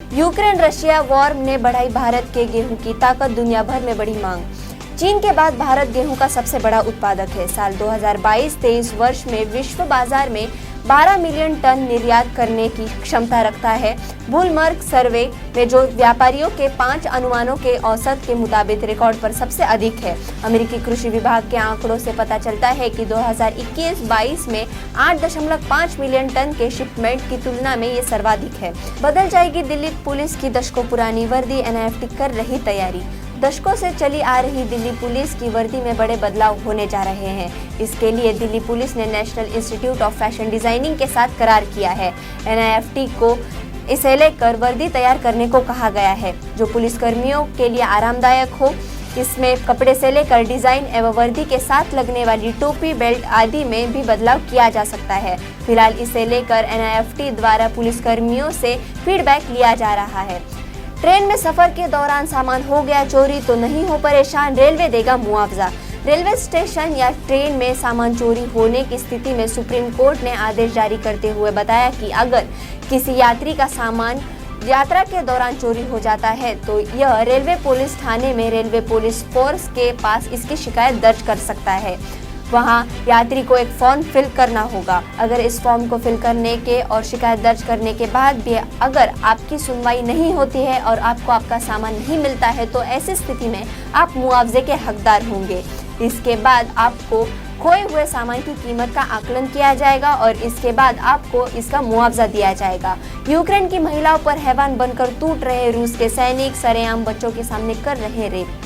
Ukraine Russia war ने बढ़ाई भारत के गेहूं की ताकत, दुनिया भर में बढ़ी मांग। चीन के बाद भारत गेहूं का सबसे बड़ा उत्पादक है। साल 2022-23 वर्ष में विश्व बाजार में 12 मिलियन टन निर्यात करने की क्षमता रखता है। ब्लूमबर्ग सर्वे में जो व्यापारियों के 5 अनुमानों के औसत के मुताबिक रिकॉर्ड पर सबसे अधिक है। अमेरिकी कृषि विभाग के आंकड़ों से पता चलता है कि 2021-22 में 8.5 मिलियन टन के शिपमेंट की तुलना में ये सर्वाधिक है। बदल जाएगी दिल्ली पुलिस की दशकों पुरानी वर्दी, एनआईएफटी कर रही तैयारी। दशकों से चली आ रही दिल्ली पुलिस की वर्दी में बड़े बदलाव होने जा रहे हैं। इसके लिए दिल्ली पुलिस ने national institute of fashion designing के साथ करार किया है। एनआईएफटी को इसे लेकर वर्दी तैयार करने को कहा गया है, जो पुलिसकर्मियों के लिए आरामदायक हो। इसमें कपड़े से लेकर डिजाइन एवं वर्दी के साथ लगने वाली टोपी, बेल्ट आदि में भी बदलाव किया जा सकता है। फिलहाल इसे लेकर एनआईएफटी द्वारा पुलिसकर्मियों से फीडबैक लिया जा रहा है। ट्रेन में सफर के दौरान सामान हो गया चोरी तो नहीं हो परेशान, रेलवे देगा मुआवजा। रेलवे स्टेशन या ट्रेन में सामान चोरी होने की स्थिति में सुप्रीम कोर्ट ने आदेश जारी करते हुए बताया कि अगर किसी यात्री का सामान यात्रा के दौरान चोरी हो जाता है तो यह रेलवे पुलिस थाने में रेलवे पुलिस फोर्स के पास इसकी शिकायत दर्ज कर सकता है। वहां यात्री को एक फॉर्म फिल करना होगा। अगर इस फॉर्म को फिल करने के और शिकायत दर्ज करने के बाद भी अगर आपकी सुनवाई नहीं होती है और आपको आपका सामान नहीं मिलता है तो ऐसी स्थिति में आप मुआवजे के हकदार होंगे। इसके बाद आपको खोए हुए सामान की कीमत का आकलन किया जाएगा और इसके बाद आपको इसका मुआवजा दिया जाएगा। यूक्रेन की महिलाओं पर हैवान बनकर टूट रहे रूस के सैनिक, सरेआम बच्चों के सामने कर रहे रेप।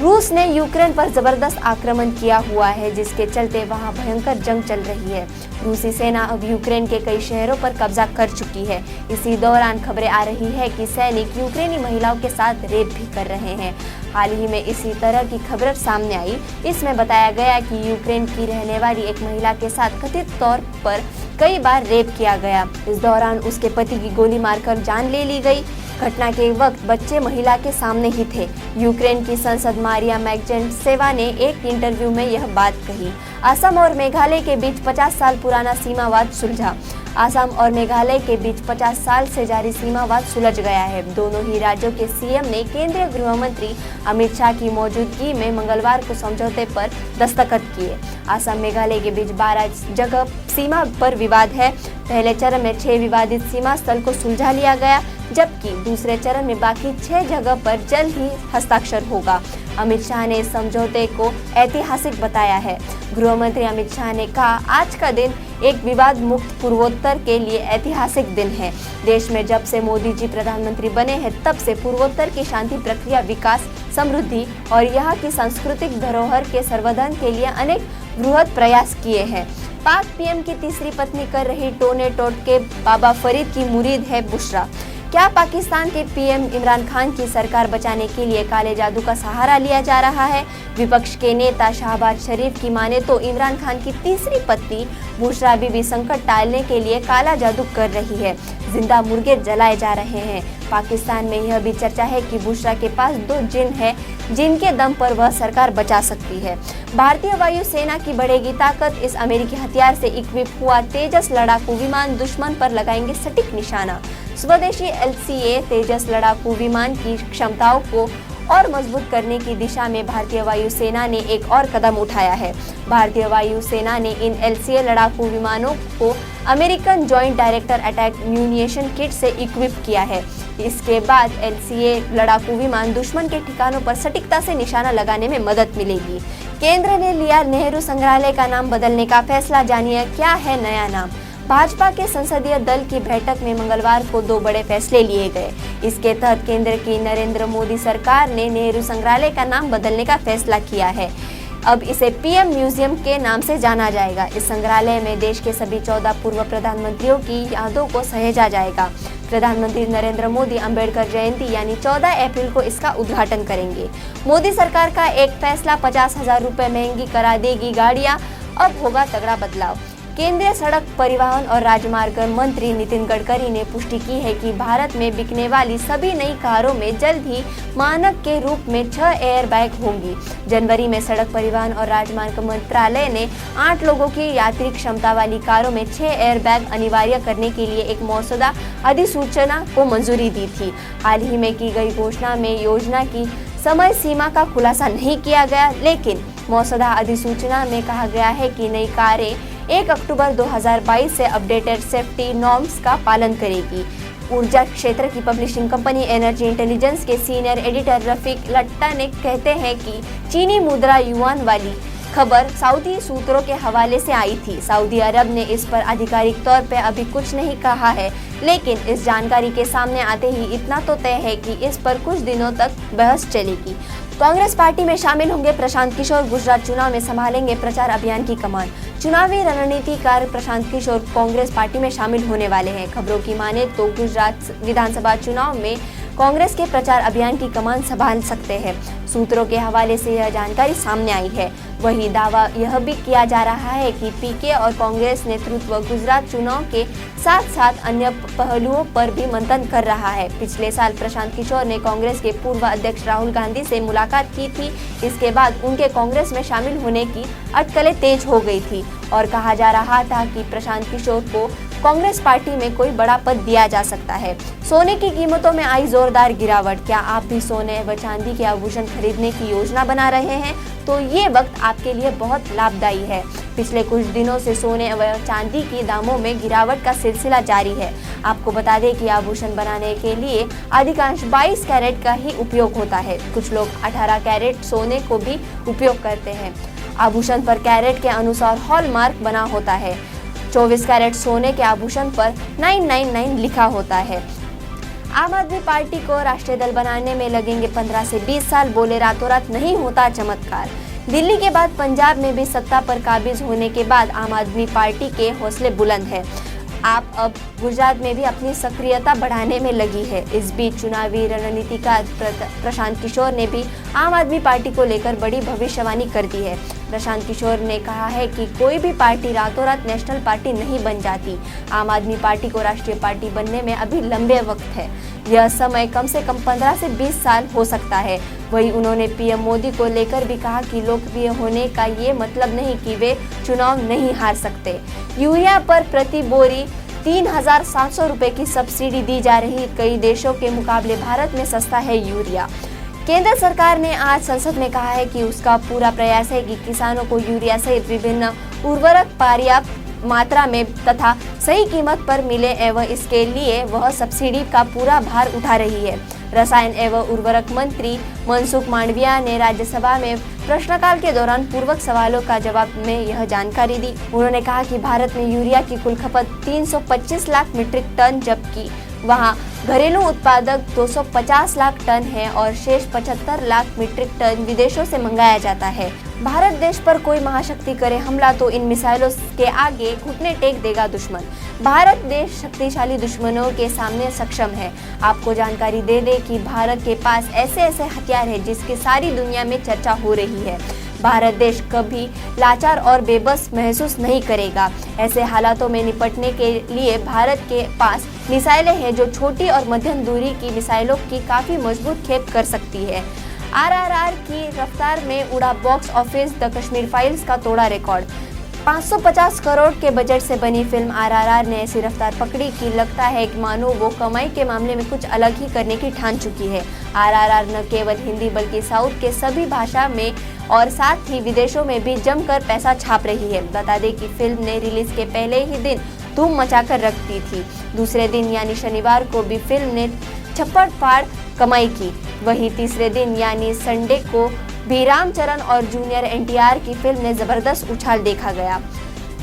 रूस ने यूक्रेन पर जबरदस्त आक्रमण किया हुआ है, जिसके चलते वहां भयंकर जंग चल रही है। रूसी सेना अब यूक्रेन के कई शहरों पर कब्जा कर चुकी है। इसी दौरान खबरें आ रही है कि सैनिक यूक्रेनी महिलाओं के साथ रेप भी कर रहे हैं। हाल ही में इसी तरह की खबर सामने आई। इसमें बताया गया कि यूक्रेन की रहने वाली एक महिला के साथ कथित तौर पर कई बार रेप किया गया। इस दौरान उसके पति की गोली मारकर जान ले ली गई। घटना के वक्त बच्चे महिला के सामने ही थे। यूक्रेन की सांसद मारिया मैग्जेंटसेवा ने एक इंटरव्यू में यह बात कही। असम और मेघालय के बीच 50 साल पुराना सीमावाद सुलझा। असम और मेघालय के बीच 50 साल से जारी सीमावाद सुलझ गया है। दोनों ही राज्यों के सीएम ने केंद्रीय गृह मंत्री अमित शाह की मौजूदगी में मंगलवार को समझौते पर दस्तखत किए। असम मेघालय के बीच 12 जगह सीमा पर विवाद है। पहले चरण में 6 विवादित सीमा स्थल को सुलझा लिया गया, जबकि दूसरे चरण में बाकी 6 जगह पर जल्द ही हस्ताक्षर होगा। अमित शाह ने इस समझौते को ऐतिहासिक बताया है। गृह मंत्री अमित शाह ने कहा, आज का दिन एक विवाद मुक्त पूर्वोत्तर के लिए ऐतिहासिक दिन है। देश में जब से मोदी जी प्रधानमंत्री बने हैं तब से पूर्वोत्तर की शांति प्रक्रिया, विकास, समृद्धि और यहाँ की सांस्कृतिक धरोहर के संवर्धन के लिए अनेक बृहद प्रयास किए हैं। पाक पीएम की तीसरी पत्नी कर रही टोने टोटके बाबा फरीद की मुरीद है बुशरा। क्या पाकिस्तान के पीएम इमरान खान की सरकार बचाने के लिए काले जादू का सहारा लिया जा रहा है? विपक्ष के नेता शहबाज शरीफ की माने तो इमरान खान की तीसरी पत्नी बुशरा बीबी संकट टालने के लिए काला जादू कर रही है। जिंदा मुर्गे जलाए जा रहे हैं। पाकिस्तान में यह भी चर्चा है कि बुशरा के पास 2 जिन है जिनके दम पर वह सरकार बचा सकती है। भारतीय वायु सेना की बढ़ेगी ताकत। इस अमेरिकी हथियार से इक्विप हुआ तेजस लड़ाकू विमान दुश्मन पर लगाएंगे सटीक निशाना। स्वदेशी LCA तेजस लड़ाकू विमान की क्षमताओं को और मजबूत करने की दिशा में भारतीय वायु सेना ने एक और कदम उठाया है। भारतीय वायु सेना ने इन LCA लड़ाकू विमानों को American joint director attack munition kit से इक्विप किया है। इसके बाद LCA लड़ाकू विमान दुश्मन के ठिकानों पर सटीकता से निशाना लगाने में मदद मिलेगी। केंद्र ने लिया नेहरू संग्रहालय का नाम बदलने का फैसला, जानिए क्या है नया नाम। भाजपा के संसदीय दल की बैठक में मंगलवार को 2 बड़े फैसले लिए गए। इसके तहत केंद्र की नरेंद्र मोदी सरकार ने नेहरू संग्रहालय का नाम बदलने का फैसला किया है। अब इसे पीएम म्यूजियम के नाम से जाना जाएगा। इस संग्रहालय में देश के सभी 14 पूर्व प्रधानमंत्रियों की यादों को सहेजा जाएगा। प्रधानमंत्री नरेंद्र मोदी अंबेडकर जयंती यानी 14 अप्रैल को इसका उद्घाटन करेंगे। मोदी सरकार का एक फैसला 50,000 रुपए महंगी करा देगी गाड़ियां, अब होगा तगड़ा बदलाव। केंद्रीय सड़क परिवहन और राजमार्ग मंत्री नितिन गडकरी ने पुष्टि की है कि भारत में बिकने वाली सभी नई कारों में जल्द ही मानक के रूप में 6 एयरबैग होंगी। जनवरी में सड़क परिवहन और राजमार्ग मंत्रालय ने 8 लोगों की यात्री क्षमता वाली कारों में 6 एयरबैग अनिवार्य करने के लिए एक मसौदा अधिसूचना को मंजूरी दी थी। हाल ही में की गई घोषणा में योजना की समय सीमा का खुलासा नहीं किया गया, लेकिन मसौदा अधिसूचना में कहा गया है कि नई कारें 1 अक्टूबर 2022 से अपडेटेड सेफ्टी नॉर्म्स का पालन करेगी। ऊर्जा क्षेत्र की पब्लिशिंग कंपनी एनर्जी इंटेलिजेंस के सीनियर एडिटर रफीक लट्टा ने कहते हैं कि चीनी मुद्रा युआन वाली खबर सऊदी सूत्रों के हवाले से आई थी। सऊदी अरब ने इस पर आधिकारिक तौर पर अभी कुछ नहीं कहा है, लेकिन इस जानकारी के सामने आते ही इतना तो तय है कि इस पर कुछ दिनों तक बहस चलेगी। कांग्रेस पार्टी में शामिल होंगे प्रशांत किशोर, गुजरात चुनाव में संभालेंगे प्रचार अभियान की कमान। चुनावी रणनीतिकार प्रशांत किशोर कांग्रेस पार्टी में शामिल होने वाले हैं। खबरों की माने तो गुजरात विधानसभा चुनाव में कांग्रेस के प्रचार अभियान की कमान संभाल सकते हैं। सूत्रों के हवाले से यह जानकारी सामने आई है। वही दावा यह भी किया जा रहा है कि पीके और कांग्रेस नेतृत्व गुजरात चुनाव के साथ साथ अन्य पहलुओं पर भी मंथन कर रहा है। पिछले साल प्रशांत किशोर ने कांग्रेस के पूर्व अध्यक्ष राहुल गांधी से मुलाकात की थी। इसके बाद उनके कांग्रेस में शामिल होने की अटकलें तेज हो गई थी और कहा जा रहा था कि प्रशांत किशोर को कांग्रेस पार्टी में कोई बड़ा पद दिया जा सकता है। सोने की कीमतों में आई जोरदार गिरावट। क्या आप भी सोने व चांदी के आभूषण खरीदने की योजना बना रहे हैं? तो ये वक्त आपके लिए बहुत लाभदायी है। पिछले कुछ दिनों से सोने व चांदी की दामों में गिरावट का सिलसिला जारी है। आपको बता दें कि आभूषण बनाने के लिए अधिकांश 22 कैरेट का ही उपयोग होता है। कुछ लोग 18 कैरेट सोने को भी उपयोग करते हैं। आभूषण पर कैरेट के अनुसार हॉलमार्क बना होता है। 24 कैरेट सोने के आभूषण पर 999 लिखा होता है। आम आदमी पार्टी को राष्ट्रीय दल बनाने में लगेंगे 15 से 20 साल, बोले रातों रात नहीं होता चमत्कार। दिल्ली के बाद पंजाब में भी सत्ता पर काबिज होने के बाद आम आदमी पार्टी के हौसले बुलंद हैं। आप अब गुजरात में भी अपनी सक्रियता बढ़ाने में लगी है। इस बीच चुनावी रणनीतिकार प्रशांत किशोर ने भी आम आदमी पार्टी को लेकर बड़ी भविष्यवाणी कर दी है। प्रशांत किशोर ने कहा है कि कोई भी पार्टी रातों रात नेशनल पार्टी नहीं बन जाती। आम आदमी पार्टी को राष्ट्रीय पार्टी बनने में अभी लंबे वक्त है। यह समय कम से कम 15 से 20 साल हो सकता है। वहीं उन्होंने पीएम मोदी को लेकर भी कहा कि लोकप्रिय होने का ये मतलब नहीं कि वे चुनाव नहीं हार सकते। यूरिया पर प्रति बोरी 3,700 रुपए की सब्सिडी दी जा रही। कई देशों के मुकाबले भारत में सस्ता है यूरिया। केंद्र सरकार ने आज संसद में कहा है कि उसका पूरा प्रयास है कि किसानों को यूरिया सहित विभिन्न उर्वरक पर्याप्त मात्रा में तथा सही कीमत पर मिले एवं इसके लिए वह सब्सिडी का पूरा भार उठा रही है। रसायन एवं उर्वरक मंत्री मनसुख मांडविया ने राज्यसभा में प्रश्नकाल के दौरान पूर्वक सवालों का जवाब में यह जानकारी दी। उन्होंने कहा कि भारत में यूरिया की कुल खपत 325 लाख मीट्रिक टन, जबकि वहां घरेलू उत्पादक 250 लाख टन है और शेष 75 लाख मीट्रिक टन विदेशों से मंगाया जाता है। भारत देश पर कोई महाशक्ति करे हमला तो इन मिसाइलों के आगे घुटने टेक देगा दुश्मन। भारत देश शक्तिशाली दुश्मनों के सामने सक्षम है। आपको जानकारी दे दे कि भारत के पास ऐसे हथियार है जिसकी सारी दुनिया में चर्चा हो रही है। भारत देश कभी लाचार और बेबस महसूस नहीं करेगा। ऐसे हालातों में निपटने के लिए भारत के पास मिसाइलें हैं जो छोटी और मध्यम दूरी की मिसाइलों की काफ़ी मजबूत खेप कर सकती है। आरआरआर की रफ्तार में उड़ा box office, the Kashmir files का तोड़ा रिकॉर्ड। 550 करोड़ के बजट से बनी फिल्म आरआरआर ने ऐसी रफ्तार पकड़ी कि लगता है कि मानो वो कमाई के मामले में कुछ अलग ही करने की ठान चुकी है। आरआरआर न केवल हिंदी बल्कि साउथ के सभी भाषा में और साथ ही विदेशों में भी जमकर पैसा छाप रही है। बता दें कि फिल्म ने रिलीज के पहले ही दिन धूम मचाकर रख दी थी। दूसरे दिन यानी शनिवार को भी फिल्म ने छप्पड़ फाड़ कमाई की। वहीं तीसरे दिन यानी संडे को भी रामचरण और जूनियर एनटीआर की फिल्म ने जबरदस्त उछाल देखा गया।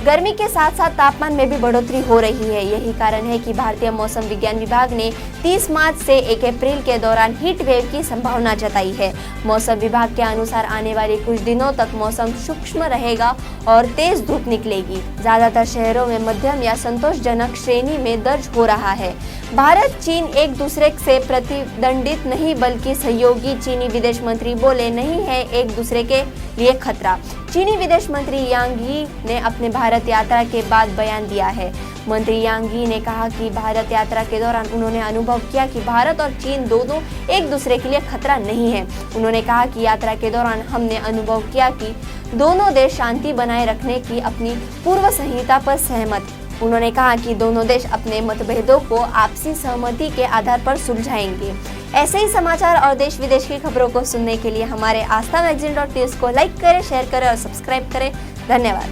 गर्मी के साथ साथ तापमान में भी बढ़ोतरी हो रही है। यही कारण है कि भारतीय मौसम विज्ञान विभाग ने 30 मार्च से 1 अप्रैल के दौरान हीट वेव की संभावना जताई है। मौसम विभाग के अनुसार आने वाले कुछ दिनों तक मौसम शुष्क रहेगा और तेज धूप निकलेगी। ज्यादातर शहरों में मध्यम या संतोषजनक श्रेणी में दर्ज हो रहा है। भारत चीन एक दूसरे से प्रतिद्वंदित नहीं बल्कि सहयोगी। चीनी विदेश मंत्री बोले नहीं है एक दूसरे के लिए खतरा। चीनी विदेश मंत्री यांग यी ने अपने भारत यात्रा के बाद बयान दिया है। मंत्री यांग यी ने कहा कि भारत यात्रा के दौरान उन्होंने अनुभव किया कि भारत और चीन दोनों एक दूसरे के लिए खतरा नहीं है। उन्होंने कहा कि यात्रा के दौरान हमने अनुभव किया कि दोनों देश शांति बनाए रखने की अपनी पूर्व संहिता पर सहमत। उन्होंने कहा कि दोनों देश अपने मतभेदों को आपसी सहमति के आधार पर सुलझाएंगे। ऐसे ही समाचार और देश विदेश की खबरों को सुनने के लिए हमारे आस्था magazine.news को लाइक करें, शेयर करें और सब्सक्राइब करें। धन्यवाद।